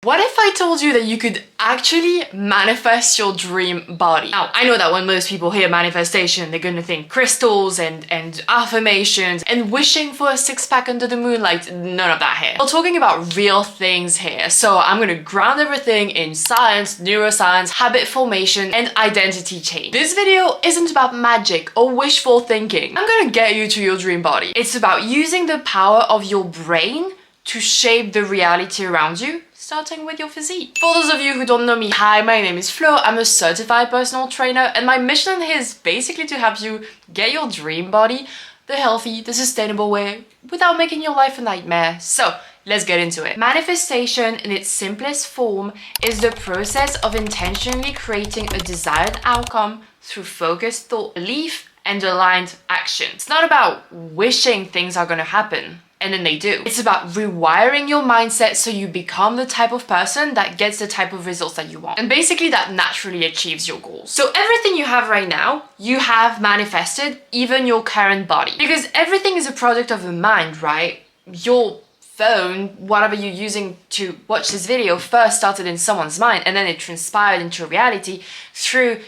What if I told you that you could actually manifest your dream body? Now, I know that when most people hear manifestation, they're gonna think crystals and affirmations and wishing for a six-pack under the moonlight. None of that here. We're talking about real things here. So I'm gonna ground everything in science, neuroscience, habit formation, and identity change. This video isn't about magic or wishful thinking. I'm gonna get you to your dream body. It's about using the power of your brain to shape the reality around you, starting with your physique. For those of you who don't know me, hi, my name is Flo. I'm a certified personal trainer, and my mission here is basically to help you get your dream body the healthy, the sustainable way without making your life a nightmare. So let's get into it. Manifestation in its simplest form is the process of intentionally creating a desired outcome through focused thought, belief, and aligned action. It's not about wishing things are gonna happen and then they do. It's about rewiring your mindset so you become the type of person that gets the type of results that you want. And basically that naturally achieves your goals. So everything you have right now, you have manifested, even your current body. Because everything is a product of the mind, right? Your phone, whatever you're using to watch this video, first started in someone's mind and then it transpired into reality through,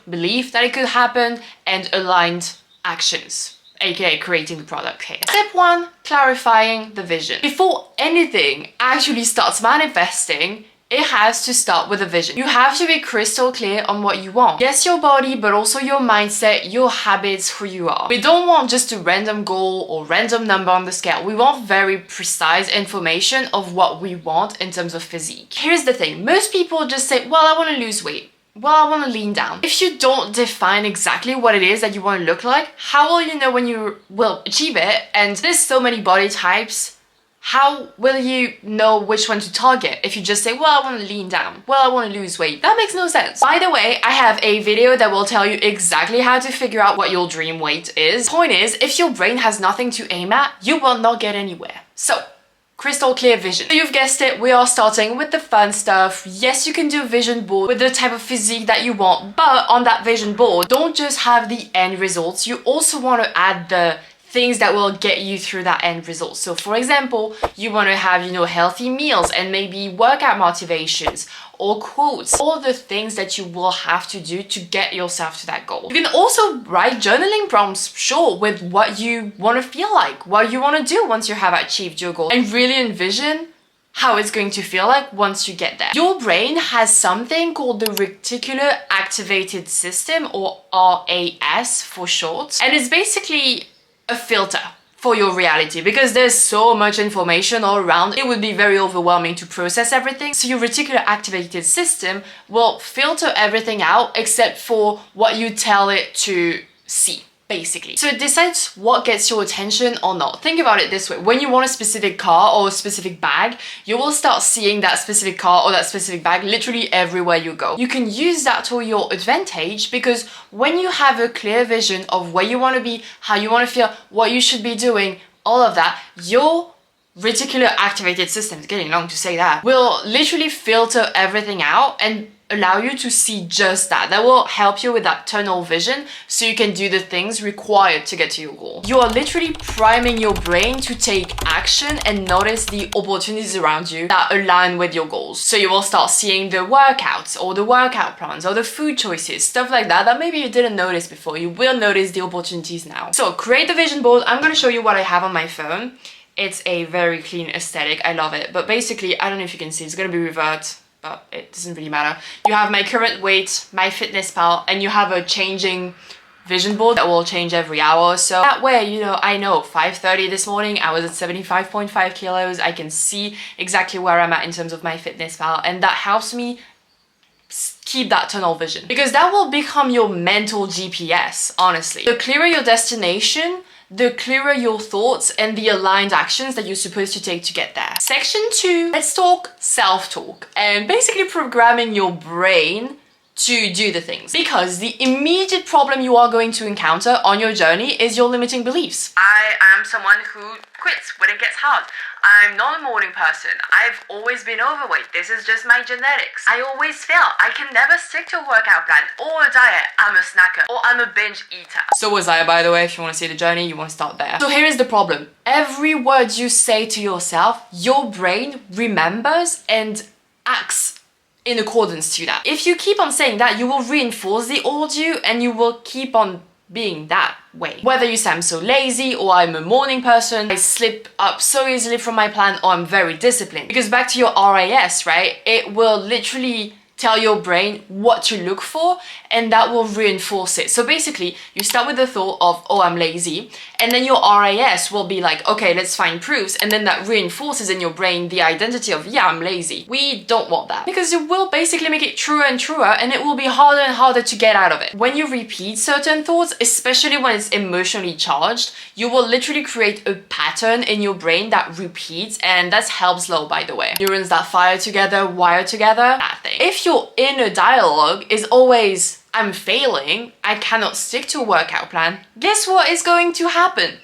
belief that it could happen and aligned actions, aka creating the product here. Step 1, clarifying the vision. Before anything actually starts manifesting, it has to start with a vision. You have to be crystal clear on what you want. Yes, your body, but also your mindset, your habits, who you are. We don't want just a random goal or random number on the scale. We want very precise information of what we want in terms of physique. Here's the thing. Most people just say, well, I want to lose weight. Well, I want to lean down. If you don't define exactly what it is that you want to look like, how will you know when you will achieve it? And there's so many body types. How will you know which one to target if you just say, well, I want to lean down, well, I want to lose weight? That makes no sense. By the way, I have a video that will tell you exactly how to figure out what your dream weight is. Point is, if your brain has nothing to aim at, you will not get anywhere. So, crystal clear vision. So you've guessed it, we are starting with the fun stuff. Yes, you can do a vision board with the type of physique that you want, but on that vision board, don't just have the end results. You also want to add the things that will get you through that end result. So for example, you want to have, healthy meals and maybe workout motivations or quotes, all the things that you will have to do to get yourself to that goal. You can also write journaling prompts, sure, with what you want to feel like, what you want to do once you have achieved your goal, and really envision how it's going to feel like once you get there. Your brain has something called the reticular activated system, or RAS for short, and it's basically a filter for your reality because there's so much information all around. It would be very overwhelming to process everything. So your reticular activated system will filter everything out except for what you tell it to see, basically. So it decides what gets your attention or not. Think about it this way. When you want a specific car or a specific bag, you will start seeing that specific car or that specific bag literally everywhere you go. You can use that to your advantage because when you have a clear vision of where you want to be, how you want to feel, what you should be doing, all of that, your reticular activated system, it's getting long to say that, will literally filter everything out and allow you to see just that. That will help you with that tunnel vision so you can do the things required to get to your goal. You are literally priming your brain to take action and notice the opportunities around you that align with your goals. So you will start seeing the workouts or the workout plans or the food choices, stuff like that that maybe you didn't notice before. You will notice the opportunities now. So create the vision board. I'm going to show you what I have on my phone. It's a very clean aesthetic. I love it. But basically, I don't know if you can see, it's going to be revert, but it doesn't really matter. You have my current weight, my fitness pal, and you have a changing vision board that will change every hour or so. That way, I know 5:30 this morning, I was at 75.5 kilos. I can see exactly where I'm at in terms of my fitness pal, and that helps me keep that tunnel vision because that will become your mental GPS, honestly. The clearer your destination, the clearer your thoughts and the aligned actions that you're supposed to take to get there. Section 2, let's talk self-talk and basically programming your brain to do the things, because the immediate problem you are going to encounter on your journey is your limiting beliefs. I am someone who quits when it gets hard. I'm not a morning person. I've always been overweight. This is just my genetics. I always fail. I can never stick to a workout plan or a diet. I'm a snacker or I'm a binge eater. So was I, by the way. If you want to see the journey, you want to start there. So here is the problem. Every word you say to yourself, your brain remembers and acts in accordance to that. If you keep on saying that, you will reinforce the old you and you will keep on being that way. Whether you say I'm so lazy, or I'm a morning person, I slip up so easily from my plan, or I'm very disciplined. Because back to your RAS, right? It will literally tell your brain what to look for, and that will reinforce it. So basically, you start with the thought of, oh, I'm lazy, and then your RAS will be like, okay, let's find proofs, and then that reinforces in your brain the identity of, yeah, I'm lazy. We don't want that, because it will basically make it truer and truer, and it will be harder and harder to get out of it. When you repeat certain thoughts, especially when it's emotionally charged, you will literally create a pattern in your brain that repeats, and that's helps low, by the way. Neurons that fire together, wire together, that thing. If your inner dialogue is always, I'm failing, I cannot stick to a workout plan, guess what is going to happen?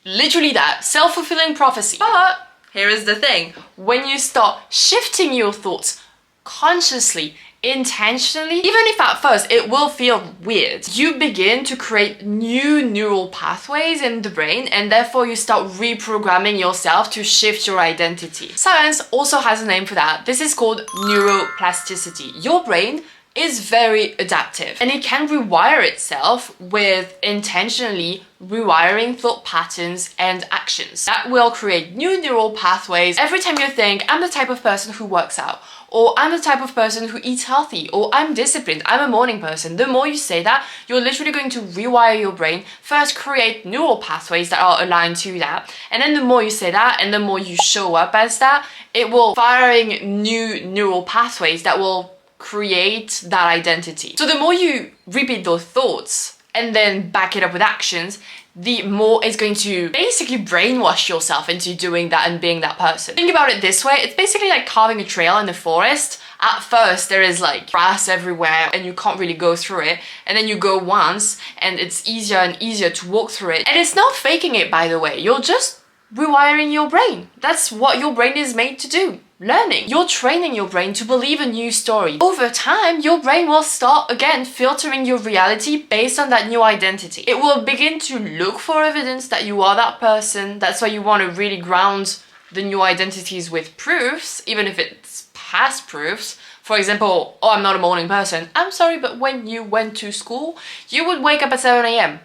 Literally that, self-fulfilling prophecy. But here is the thing, when you start shifting your thoughts consciously, intentionally, even if at first it will feel weird, you begin to create new neural pathways in the brain, and therefore you start reprogramming yourself to shift your identity. Science also has a name for that. This is called neuroplasticity. Your brain is very adaptive, and it can rewire itself with intentionally rewiring thought patterns and actions. That will create new neural pathways. Every time you think, I'm the type of person who works out, or I'm the type of person who eats healthy, or I'm disciplined, I'm a morning person, the more you say that, you're literally going to rewire your brain, first create neural pathways that are aligned to that, and then the more you say that, and the more you show up as that, it will firing new neural pathways that will create that identity. So the more you repeat those thoughts and then back it up with actions, the more it's going to basically brainwash yourself into doing that and being that person. Think about it this way, it's basically like carving a trail in the forest. At first there is like grass everywhere and you can't really go through it, and then you go once and it's easier and easier to walk through it. And it's not faking it, by the way, you're just rewiring your brain. That's what your brain is made to do. Learning. You're training your brain to believe a new story. Over time, your brain will start again filtering your reality based on that new identity. It will begin to look for evidence that you are that person. That's why you want to really ground the new identities with proofs, even if it's past proofs. For example, oh, I'm not a morning person. I'm sorry, but when you went to school, you would wake up at 7 a.m.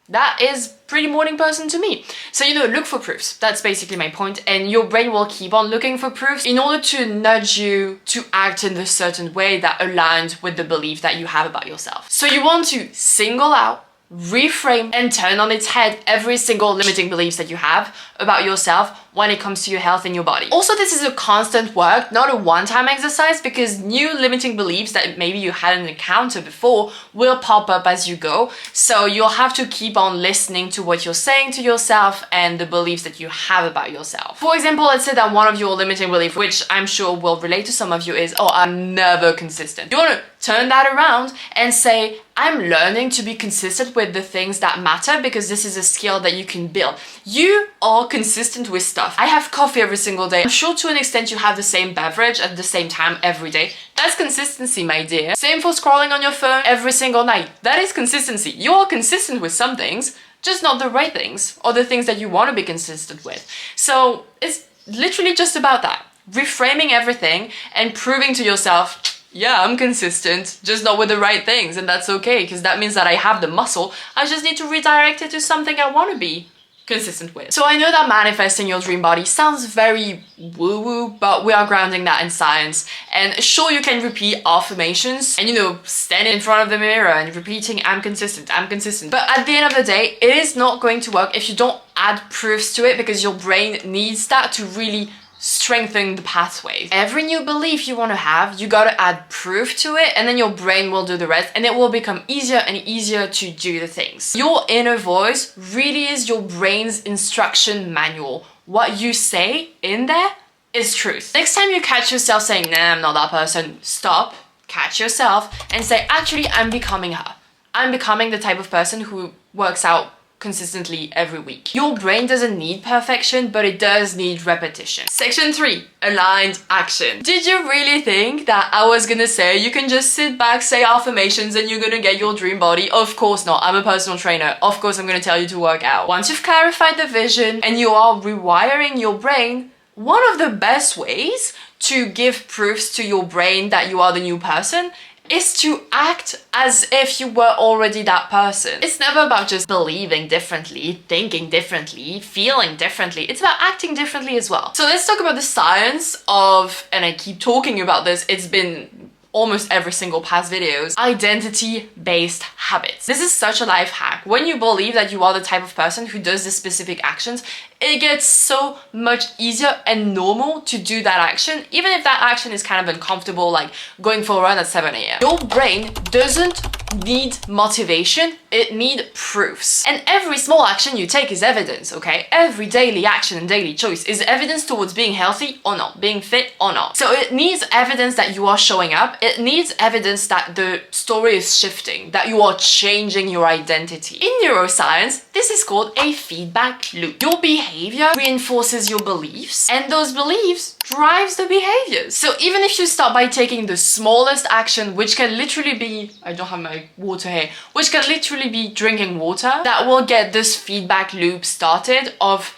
That is pretty morning person to me. So, you know, look for proofs. That's basically my point. And your brain will keep on looking for proofs in order to nudge you to act in a certain way that aligns with the belief that you have about yourself. So you want to single out, reframe, and turn on its head every single limiting beliefs that you have about yourself when it comes to your health and your body. Also, this is a constant work, not a one-time exercise, because new limiting beliefs that maybe you hadn't encountered before will pop up as you go. So you'll have to keep on listening to what you're saying to yourself and the beliefs that you have about yourself. For example, let's say that one of your limiting beliefs, which I'm sure will relate to some of you, is, oh, I'm never consistent. You want to turn that around and say, I'm learning to be consistent with the things that matter, because this is a skill that you can build. You are consistent with stuff. I have coffee every single day. I'm sure to an extent you have the same beverage at the same time every day. That's consistency, my dear. Same for scrolling on your phone every single night. That is consistency. You are consistent with some things, just not the right things or the things that you want to be consistent with. So it's literally just about that. Reframing everything and proving to yourself, yeah, I'm consistent, just not with the right things, and that's okay, because that means that I have the muscle. I just need to redirect it to something I want to be consistent with. So I know that manifesting your dream body sounds very woo-woo, but we are grounding that in science. And sure, you can repeat affirmations and, you know, stand in front of the mirror and repeating, I'm consistent, I'm consistent. But at the end of the day, it is not going to work if you don't add proofs to it, because your brain needs that to really strengthen the pathways. Every new belief you want to have, you got to add proof to it, and then your brain will do the rest, and it will become easier and easier to do the things. Your inner voice really is your brain's instruction manual. What you say in there is truth. Next time you catch yourself saying, nah, I'm not that person, stop, catch yourself and say, actually, I'm becoming her. I'm becoming the type of person who works out consistently every week. Your brain doesn't need perfection, but it does need repetition. Section 3, aligned action. Did you really think that I was gonna say you can just sit back, say affirmations, and you're gonna get your dream body? Of course not. I'm a personal trainer. Of course I'm gonna tell you to work out. Once you've clarified the vision and you are rewiring your brain, one of the best ways to give proofs to your brain that you are the new person is to act as if you were already that person. It's never about just believing differently, thinking differently, feeling differently. It's about acting differently as well. So let's talk about the science of, and I keep talking about this, it's been almost every single past videos, identity-based habits. This is such a life hack. When you believe that you are the type of person who does the specific actions, it gets so much easier and normal to do that action, even if that action is kind of uncomfortable, like going for a run at 7 a.m. Your brain doesn't need motivation, it needs proofs. And every small action you take is evidence, okay? Every daily action and daily choice is evidence towards being healthy or not, being fit or not. So it needs evidence that you are showing up, it needs evidence that the story is shifting, that you are changing your identity. In neuroscience, this is called a feedback loop. Your behavior reinforces your beliefs, and those beliefs drives the behaviors. So even if you start by taking the smallest action, which can literally be, I don't have my water here, which can literally be drinking water, that will get this feedback loop started of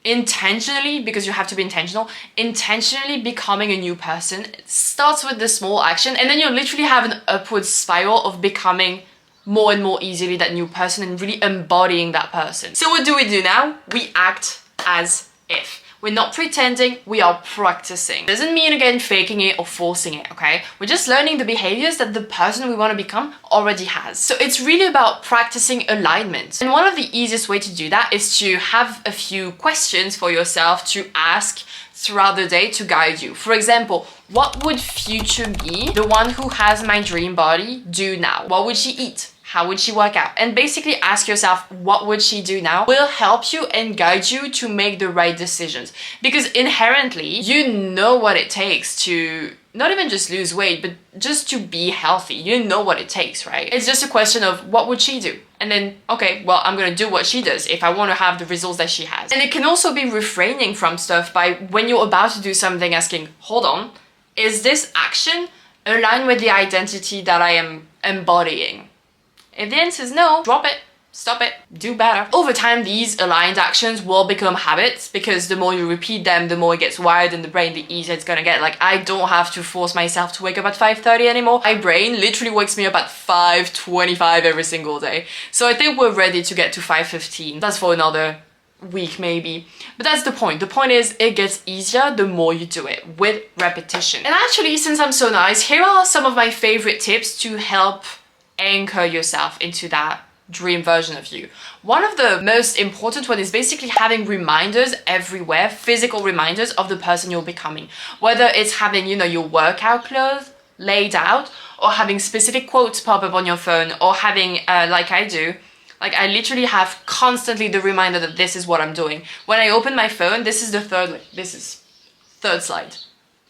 intentionally, because you have to be intentionally becoming a new person. It starts with the small action, and then you literally have an upward spiral of becoming more and more easily that new person and really embodying that person. So what do we do now? We act as if. We're not pretending, we are practicing. Doesn't mean, again, faking it or forcing it, okay? We're just learning the behaviors that the person we want to become already has. So it's really about practicing alignment. And one of the easiest way to do that is to have a few questions for yourself to ask throughout the day to guide you. For example, what would future me, the one who has my dream body, do now? What would she eat? How would she work out? And basically ask yourself, what would she do now? Will help you and guide you to make the right decisions. Because inherently, you know what it takes to not even just lose weight, but just to be healthy. You know what it takes, right? It's just a question of what would she do? And then, okay, well, I'm gonna do what she does if I want to have the results that she has. And it can also be refraining from stuff by when you're about to do something, asking, hold on, is this action aligned with the identity that I am embodying? If the answer is no, drop it, stop it, do better. Over time, these aligned actions will become habits because the more you repeat them, the more it gets wired in the brain, the easier it's gonna get. Like, I don't have to force myself to wake up at 5:30 anymore. My brain literally wakes me up at 5:25 every single day. So I think we're ready to get to 5:15. That's for another week maybe. But that's the point. The point is it gets easier the more you do it with repetition. And actually, since I'm so nice, here are some of my favorite tips to help anchor yourself into that dream version of you. One of the most important one is basically having reminders everywhere, physical reminders of the person you're becoming. Whether it's having, you know, your workout clothes laid out, or having specific quotes pop up on your phone, or having, like I do, like I literally have constantly the reminder that this is what I'm doing. When I open my phone, this is the third slide.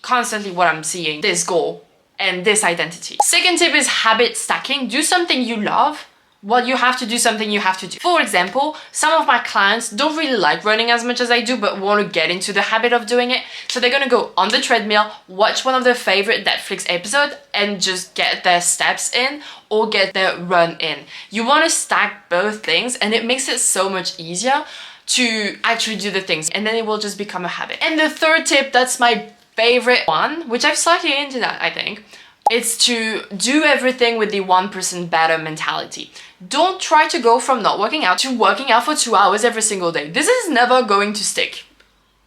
Constantly what I'm seeing, this goal and this identity. Second tip is habit stacking. Do something you love. Well, you have to do something you have to do. For example, some of my clients don't really like running as much as I do, but want to get into the habit of doing it. So they're gonna go on the treadmill, watch one of their favorite Netflix episodes, and just get their steps in or get their run in. You want to stack both things, and it makes it so much easier to actually do the things, and then it will just become a habit. And the third tip, that's my favorite one, which I've slightly into that, I think, it's to do everything with the 1% better mentality. Don't try to go from not working out to working out for 2 hours every single day. This is never going to stick.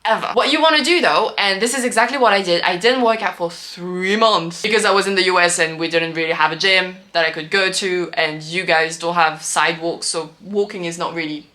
Ever. What you want to do though, and this is exactly what I did, I didn't work out for 3 months because I was in the US and we didn't really have a gym that I could go to, and you guys don't have sidewalks, so walking is not really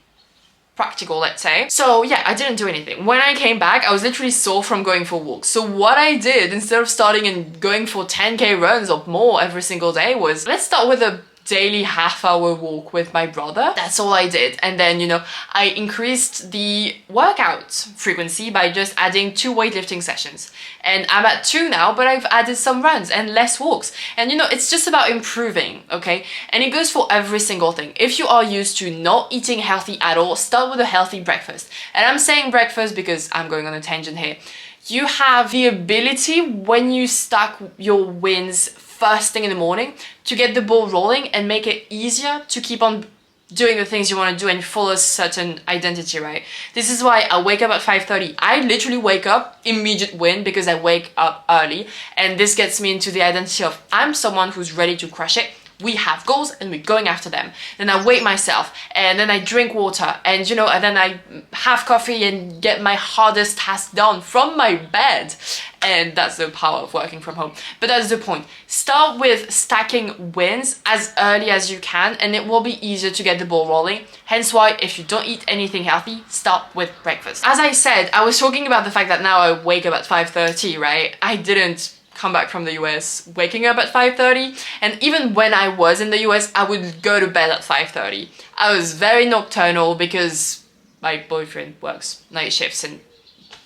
practical, let's say. So yeah, I didn't do anything. When I came back, I was literally sore from going for walks. So what I did, instead of starting and going for 10k runs or more every single day, was let's start with a daily half-hour walk with my brother. That's all I did. And then, you know, I increased the workout frequency by just adding 2 weightlifting sessions. And I'm at 2 now, but I've added some runs and less walks. And you know, it's just about improving, okay? And it goes for every single thing. If you are used to not eating healthy at all, start with a healthy breakfast. And I'm saying breakfast because I'm going on a tangent here. You have the ability, when you stack your wins first thing in the morning, to get the ball rolling and make it easier to keep on doing the things you want to do and follow a certain identity, right? This is why I wake up at 5:30. I literally wake up, immediate win, because I wake up early. And this gets me into the identity of I'm someone who's ready to crush it. We have goals and we're going after them. Then I weight myself and then I drink water and and then I have coffee and get my hardest task done from my bed. And that's the power of working from home. But that's the point. Start with stacking wins as early as you can and it will be easier to get the ball rolling. Hence why if you don't eat anything healthy, start with breakfast. As I said, I was talking about the fact that now I wake up at 5:30, right? I didn't come back from the US waking up at 5:30, and even when I was in the US I would go to bed at 5:30. I was very nocturnal because my boyfriend works night shifts and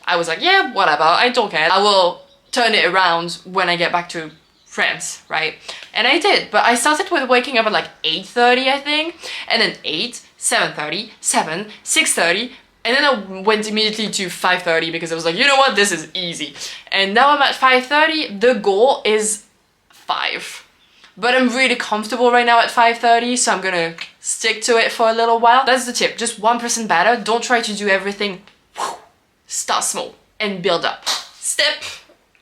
I was like, yeah, whatever, I don't care, I will turn it around when I get back to France, right? And I did, but I started with waking up at like 8:30 I think, and then 8, 7:30, 7, 6:30, and then I went immediately to 5:30 because I was like, you know what, this is easy. And now I'm at 5:30, the goal is 5. But I'm really comfortable right now at 5:30, so I'm gonna stick to it for a little while. That's the tip, just 1% better. Don't try to do everything. Start small and build up. Step,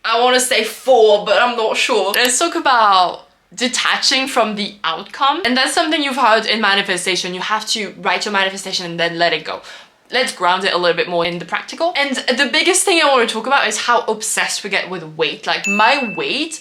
I wanna say 4, but I'm not sure. Let's talk about detaching from the outcome. And that's something you've heard in manifestation. You have to write your manifestation and then let it go. Let's ground it a little bit more in the practical. And the biggest thing I want to talk about is how obsessed we get with weight. Like my weight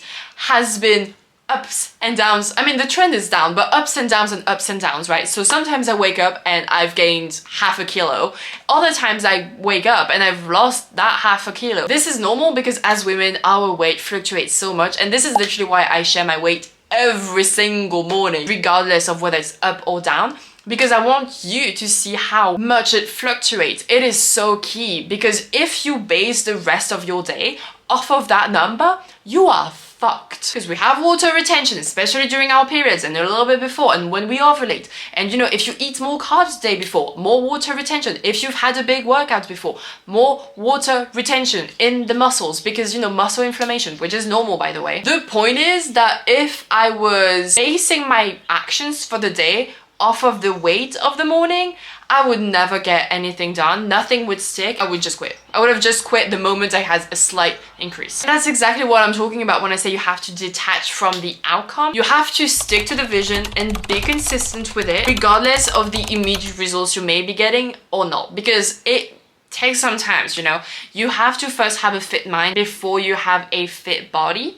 has been ups and downs. I mean, the trend is down, but ups and downs, right? So sometimes I wake up and I've gained half a kilo. Other times I wake up and I've lost that half a kilo. This is normal because as women, our weight fluctuates so much. And this is literally why I share my weight every single morning, regardless of whether it's up or down. Because I want you to see how much it fluctuates. It is so key because if you base the rest of your day off of that number, you are fucked. Because we have water retention, especially during our periods and a little bit before and when we ovulate. And if you eat more carbs the day before, more water retention. If you've had a big workout before, more water retention in the muscles because, muscle inflammation, which is normal, by the way. The point is that if I was basing my actions for the day off of the weight of the morning, I would never get anything done. Nothing would stick. I would just quit. I would have just quit the moment I had a slight increase. And that's exactly what I'm talking about when I say you have to detach from the outcome. You have to stick to the vision and be consistent with it, regardless of the immediate results you may be getting or not, because it takes some time, You have to first have a fit mind before you have a fit body.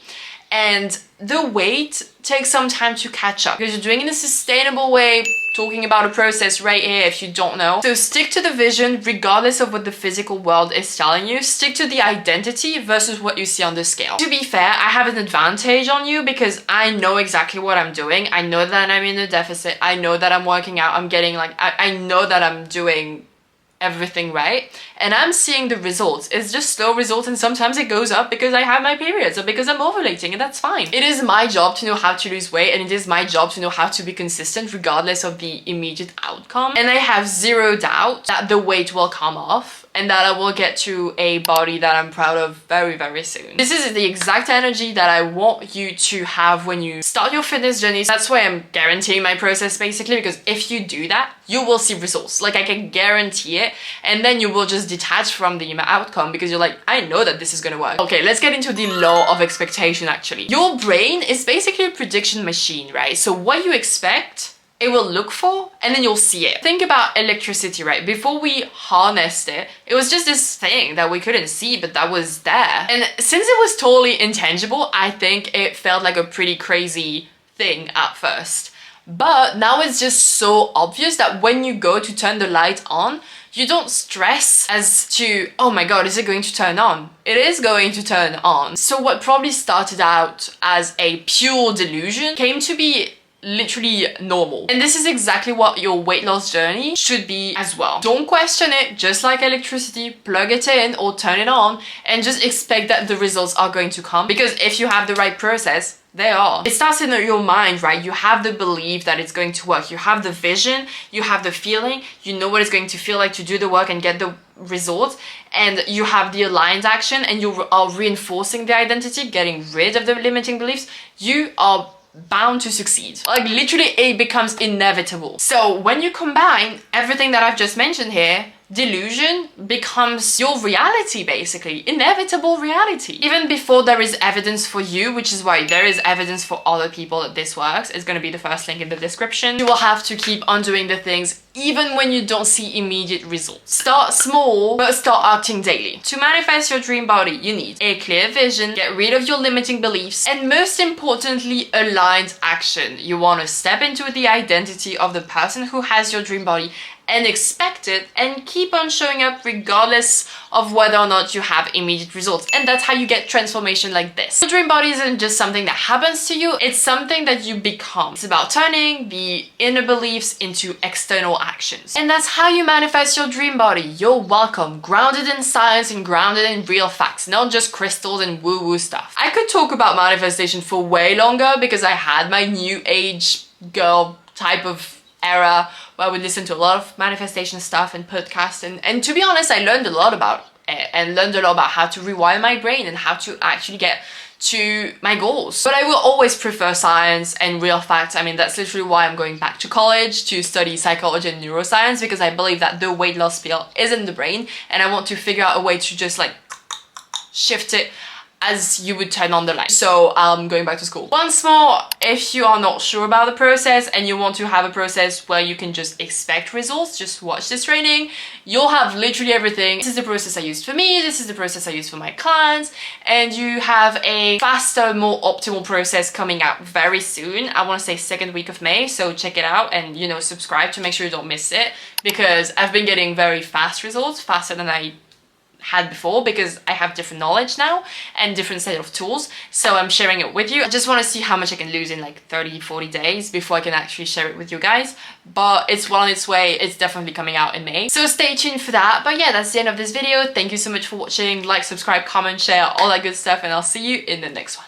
And the weight takes some time to catch up because you're doing it in a sustainable way, talking about a process right here if you don't know. So stick to the vision regardless of what the physical world is telling you. Stick to the identity versus what you see on the scale. To be fair, I have an advantage on you because I know exactly what I'm doing. I know that I'm in a deficit. I know that I'm working out. I'm getting I know that I'm doing everything right and I'm seeing the results. It's just slow results and sometimes it goes up because I have my periods or because I'm ovulating, and that's fine. It is my job to know how to lose weight and it is my job to know how to be consistent regardless of the immediate outcome, and I have zero doubt that the weight will come off and that I will get to a body that I'm proud of very, very soon. This is the exact energy that I want you to have when you start your fitness journey. That's why I'm guaranteeing my process basically, because if you do that, you will see results. Like I can guarantee it, and then you will just detach from the outcome because you're like, I know that this is gonna work. Okay, let's get into the law of expectation actually. Your brain is basically a prediction machine, right? So what you expect, it will look for and then you'll see it. Think about electricity, right? Before we harnessed it, it was just this thing that we couldn't see, but that was there. And since it was totally intangible, I think it felt like a pretty crazy thing at first. But now it's just so obvious that when you go to turn the light on, you don't stress as to, oh my god, is it going to turn on? It is going to turn on. So what probably started out as a pure delusion came to be literally normal. And this is exactly what your weight loss journey should be as well. Don't question it, just like electricity, plug it in or turn it on and just expect that the results are going to come, because if you have the right process, they are. It starts in your mind, right? You have the belief that it's going to work. You have the vision, you have the feeling, you know what it's going to feel like to do the work and get the results, and you have the aligned action and you are reinforcing the identity, getting rid of the limiting beliefs. You are bound to succeed. Like literally it becomes inevitable. So when you combine everything that I've just mentioned here, delusion becomes your reality, basically. Inevitable reality. Even before there is evidence for you, which is why there is evidence for other people that this works. It's going to be the first link in the description. You will have to keep on doing the things even when you don't see immediate results. Start small, but start acting daily. To manifest your dream body, you need a clear vision, get rid of your limiting beliefs, and most importantly, aligned action. You want to step into the identity of the person who has your dream body and expect it and keep on showing up regardless of whether or not you have immediate results. And that's how you get transformation like this. Your dream body isn't just something that happens to you, it's something that you become. It's about turning the inner beliefs into external actions. And that's how you manifest your dream body. You're welcome, grounded in science and grounded in real facts, not just crystals and woo-woo stuff. I could talk about manifestation for way longer because I had my new age girl type of era where I would listen to a lot of manifestation stuff and podcasts, and to be honest, I learned a lot about it and learned a lot about how to rewire my brain and how to actually get to my goals. But I will always prefer science and real facts. I mean, that's literally why I'm going back to college to study psychology and neuroscience, because I believe that the weight loss pill is in the brain and I want to figure out a way to just like shift it as you would turn on the light. So I'm going back to school. Once more, if you are not sure about the process and you want to have a process where you can just expect results, just watch this training. You'll have literally everything. This is the process I used for me, this is the process I use for my clients, and you have a faster, more optimal process coming out very soon. I want to say second week of May, so check it out and, you know, subscribe to make sure you don't miss it, because I've been getting very fast results, faster than I had before, because I have different knowledge now and different set of tools, so I'm sharing it with you. I just want to see how much I can lose in like 30-40 days before I can actually share it with you guys, but it's well on its way. It's definitely coming out in May, so stay tuned for that. But yeah, that's the end of this video. Thank you so much for watching. Like, subscribe, comment, share, all that good stuff, and I'll see you in the next one.